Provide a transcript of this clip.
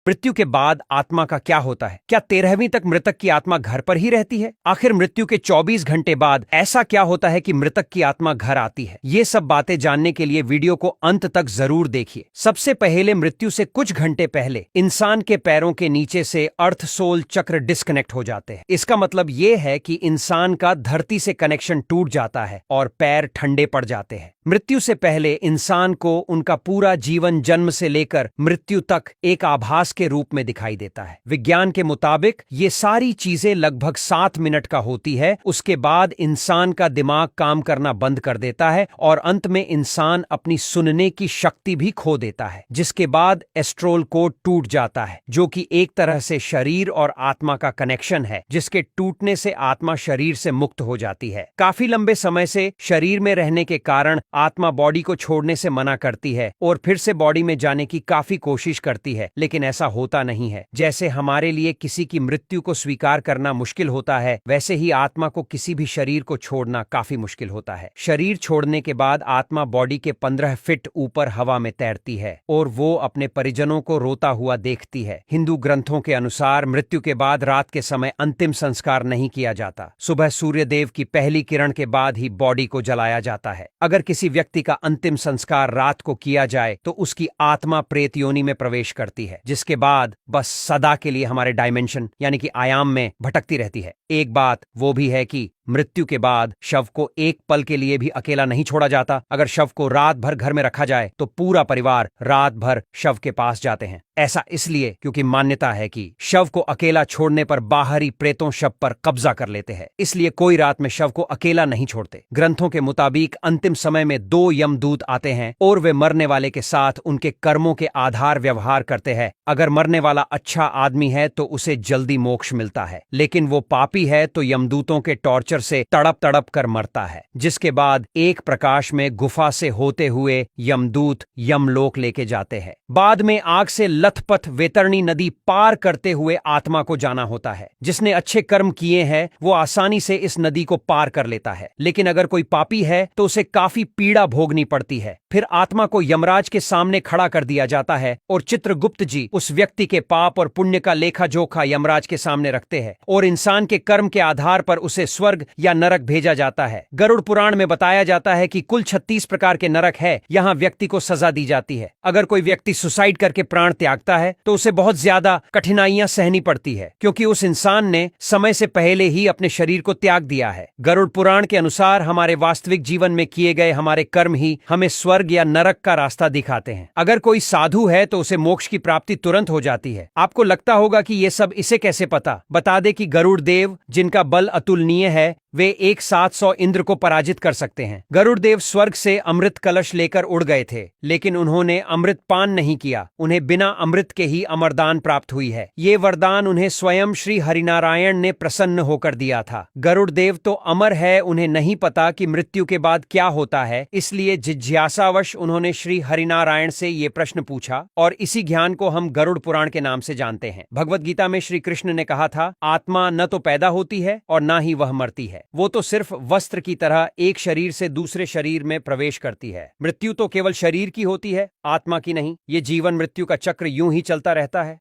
मृत्यु के बाद आत्मा का क्या होता है? क्या 13वीं तक मृतक की आत्मा घर पर ही रहती है? आखिर मृत्यु के 24 घंटे बाद ऐसा क्या होता है कि मृतक की आत्मा घर आती है? ये सब बातें जानने के लिए वीडियो को अंत तक जरूर देखिए। सबसे पहले मृत्यु से कुछ घंटे पहले इंसान के पैरों के नीचे से अर्थ सोल चक्र डिस्कनेक्ट हो जाते हैं। इसका मतलब ये है कि इंसान का धरती से कनेक्शन टूट जाता है और पैर ठंडे पड़ जाते हैं। मृत्यु से पहले इंसान को उनका पूरा जीवन जन्म से लेकर मृत्यु तक एक आभास के रूप में दिखाई देता है। विज्ञान के मुताबिक ये सारी चीजें लगभग 7 मिनट का होती है। उसके बाद इंसान का दिमाग काम करना बंद कर देता है और अंत में इंसान अपनी सुनने की शक्ति भी खो देता है, जिसके बाद एस्ट्रल कोड टूट जाता है, जो कि एक तरह से शरीर और आत्मा का कनेक्शन है, जिसके टूटने से आत्मा शरीर से मुक्त हो जाती है। काफी लंबे समय से शरीर में रहने के कारण आत्मा बॉडी को छोड़ने से मना करती है और फिर से बॉडी में जाने की काफी कोशिश करती है, लेकिन ऐसा होता नहीं है। जैसे हमारे लिए किसी की मृत्यु को स्वीकार करना मुश्किल होता है, वैसे ही आत्मा को किसी भी शरीर को छोड़ना काफी मुश्किल होता है। शरीर छोड़ने के बाद आत्मा बॉडी के 15 फीट ऊपर हवा में तैरती है और वो अपने परिजनों को रोता हुआ देखती है। हिंदू ग्रंथों के अनुसार मृत्यु के बाद रात के समय अंतिम संस्कार नहीं किया जाता। सुबह सूर्यदेव की पहली किरण के बाद ही बॉडी को जलाया जाता है। अगर किसी व्यक्ति का अंतिम संस्कार रात को किया जाए तो उसकी आत्मा प्रेत योनि में प्रवेश करती है, जिसके बाद बस सदा के लिए हमारे डायमेंशन यानी कि आयाम में भटकती रहती है। एक बात वो भी है कि मृत्यु के बाद शव को एक पल के लिए भी अकेला नहीं छोड़ा जाता। अगर शव को रात भर घर में रखा जाए तो पूरा परिवार रात भर शव के पास जाते हैं। ऐसा इसलिए क्योंकि मान्यता है कि शव को अकेला छोड़ने पर बाहरी प्रेतों शव पर कब्जा कर लेते हैं, इसलिए कोई रात में शव को अकेला नहीं छोड़ते। ग्रंथों के मुताबिक अंतिम समय में 2 यमदूत आते हैं और वे मरने वाले के साथ उनके कर्मों के आधार व्यवहार करते हैं। अगर मरने वाला अच्छा आदमी है तो उसे जल्दी मोक्ष मिलता है, लेकिन वो पापी है तो यमदूतों के टॉर्चर से तड़प तड़प कर मरता है, जिसके बाद एक प्रकाश में गुफा से होते हुए यमदूत यमलोक लेके जाते हैं। बाद में आग से लथपथ वैतरणी नदी पार करते हुए आत्मा को जाना होता है। जिसने अच्छे कर्म किए हैं वो आसानी से इस नदी को पार कर लेता है, लेकिन अगर कोई पापी है तो उसे काफी पीड़ा भोगनी पड़ती है। फिर आत्मा को यमराज के सामने खड़ा कर दिया जाता है और चित्रगुप्त जी उस व्यक्ति के पाप और पुण्य का लेखा जोखा यमराज के सामने रखते हैं और इंसान के कर्म के आधार पर उसे स्वर्ग या नरक भेजा जाता है। गरुड़ पुराण में बताया जाता है कि कुल 36 प्रकार के नरक है, यहाँ व्यक्ति को सजा दी जाती है। अगर कोई व्यक्ति सुसाइड करके प्राण त्यागता है तो उसे बहुत ज्यादा कठिनाइयां सहनी पड़ती है, क्योंकि उस इंसान ने समय से पहले ही अपने शरीर को त्याग दिया है। गरुड़ पुराण के अनुसार हमारे वास्तविक जीवन में किए गए हमारे कर्म ही हमें स्वर्ग या नरक का रास्ता दिखाते हैं। अगर कोई साधु है तो उसे मोक्ष की प्राप्ति तुरंत हो जाती है। आपको लगता होगा कि ये सब इसे कैसे पता? बता दे कि गरुड़ देव, जिनका बल अतुलनीय है, वे एक साथ 100 इंद्र को पराजित कर सकते हैं। गरुड़ देव स्वर्ग से अमृत कलश लेकर उड़ गए थे, लेकिन उन्होंने अमृत पान नहीं किया। उन्हें बिना अमृत के ही अमरदान प्राप्त हुई है। ये वरदान उन्हें स्वयं श्री हरिनारायण ने प्रसन्न होकर दिया था। गरुड़ देव तो अमर है, उन्हें नहीं पता कि मृत्यु के बाद क्या होता है, इसलिए जिज्ञासावश उन्होंने श्री हरिनारायण से ये प्रश्न पूछा और इसी ज्ञान को हम गरुड़ पुराण के नाम से जानते हैं। भगवत गीता में श्री कृष्ण ने कहा था, आत्मा न तो पैदा होती है और न ही वह मरती है, वो तो सिर्फ वस्त्र की तरह एक शरीर से दूसरे शरीर में प्रवेश करती है। मृत्यु तो केवल शरीर की होती है, आत्मा की नहीं। ये जीवन मृत्यु का चक्र यूं ही चलता रहता है।